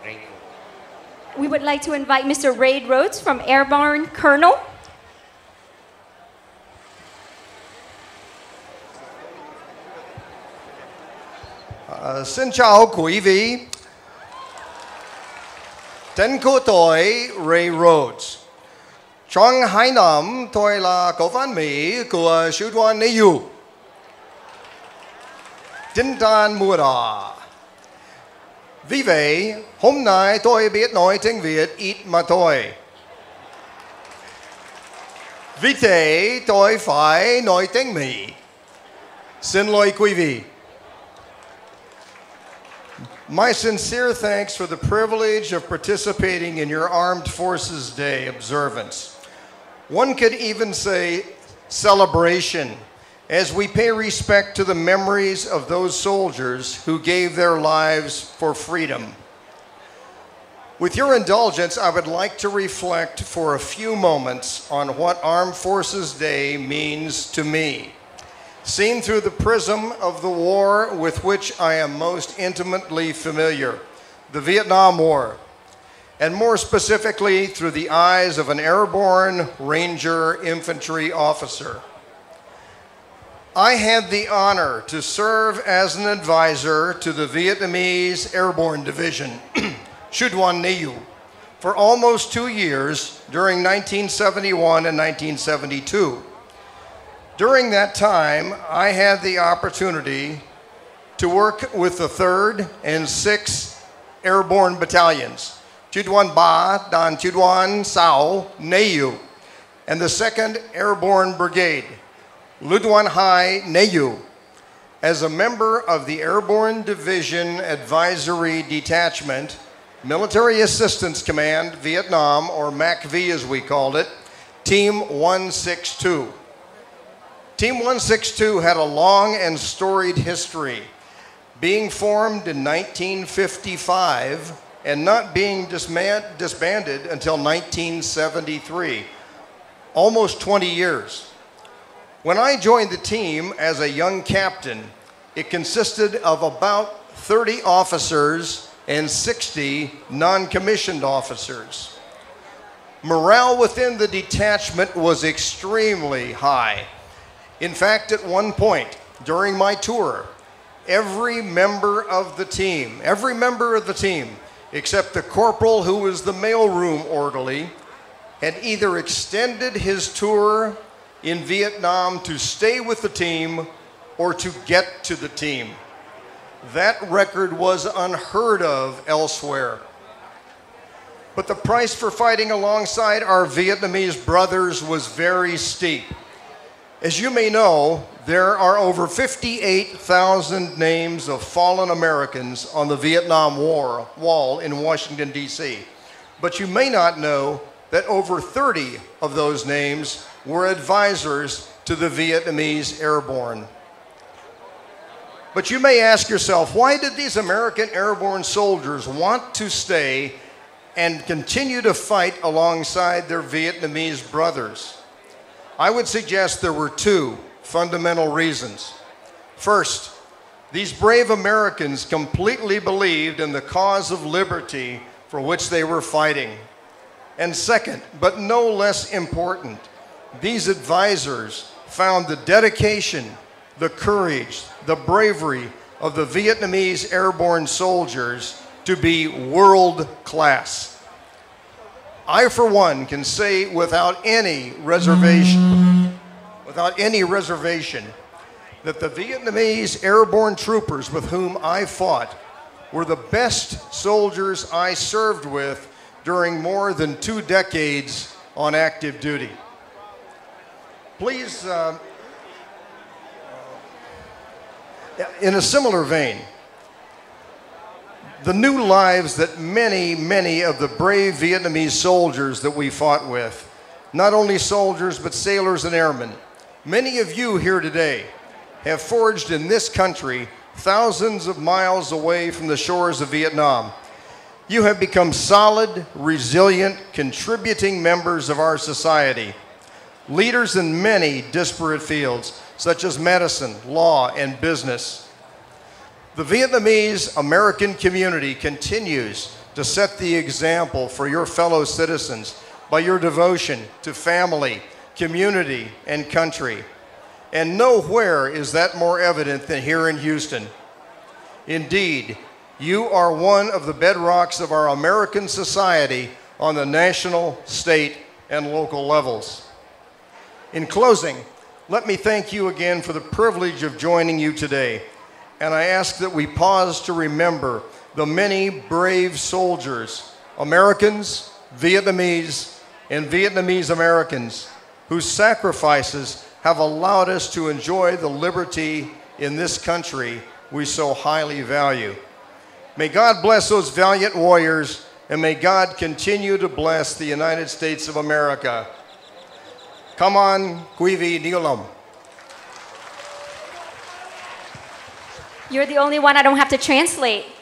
Ray Rhodes. We would like to invite Mr. Ray Rhodes from Airborne Colonel. Xin chào quý vị. Tên của tôi Ray Rhodes. Trong 2 năm, tôi là cố vấn Mỹ của sư đoàn Nhảy Dù. Chiến tranh mùa đỏ. Vì vậy, hôm nay tôi biết nói tiếng Việt ít mà thôi. Vì thế, tôi phải nói tiếng Mỹ. Xin lỗi quý vị. My sincere thanks for the privilege of participating in your Armed Forces Day observance. One could even say celebration, as we pay respect to the memories of those soldiers who gave their lives for freedom. With your indulgence, I would like to reflect for a few moments on what Armed Forces Day means to me, seen through the prism of the war with which I am most intimately familiar, the Vietnam War, and more specifically through the eyes of an airborne Ranger infantry officer. I had the honor to serve as an advisor to the Vietnamese Airborne Division, Sư đoàn Nhảy Dù, for almost 2 years during 1971 and 1972. During that time, I had the opportunity to work with the 3rd and 6th Airborne Battalions, Sư đoàn 3, đoàn Sư đoàn 6, Nhảy Dù, and the 2nd Airborne Brigade, Lữ đoàn 2, Nhảy Dù, as a member of the Airborne Division Advisory Detachment, Military Assistance Command, Vietnam, or MACV as we called it, Team 162. Team 162 had a long and storied history, being formed in 1955 and not being disbanded until 1973, almost 20 years. When I joined the team as a young captain, it consisted of about 30 officers and 60 non-commissioned officers. Morale within the detachment was extremely high. In fact, at one point during my tour, every member of the team, except the corporal who was the mailroom orderly, had either extended his tour in Vietnam to stay with the team or to get to the team. That record was unheard of elsewhere. But the price for fighting alongside our Vietnamese brothers was very steep. As you may know, there are over 58,000 names of fallen Americans on the Vietnam War wall in Washington, D.C. But you may not know that over 30 of those names were advisors to the Vietnamese Airborne. But you may ask yourself, why did these American airborne soldiers want to stay and continue to fight alongside their Vietnamese brothers? I would suggest there were 2 fundamental reasons. First, these brave Americans completely believed in the cause of liberty for which they were fighting. And second, but no less important, these advisors found the dedication, the courage, the bravery of the Vietnamese airborne soldiers to be world class. I, for one, can say without any reservation, that the Vietnamese airborne troopers with whom I fought were the best soldiers I served with during more than 2 decades on active duty. Please, in a similar vein, the new lives that many of the brave Vietnamese soldiers that we fought with, not only soldiers but sailors and airmen, many of you here today have forged in this country thousands of miles away from the shores of Vietnam. You have become solid, resilient, contributing members of our society, leaders in many disparate fields, such as medicine, law, and business. The Vietnamese American community continues to set the example for your fellow citizens by your devotion to family, community, and country. And nowhere is that more evident than here in Houston. Indeed, you are one of the bedrocks of our American society on the national, state, and local levels. In closing, let me thank you again for the privilege of joining you today. And I ask that we pause to remember the many brave soldiers, Americans, Vietnamese, and Vietnamese Americans, whose sacrifices have allowed us to enjoy the liberty in this country we so highly value. May God bless those valiant warriors, and may God continue to bless the United States of America. Come on, quý vị níu lòng. You're the only one I don't have to translate.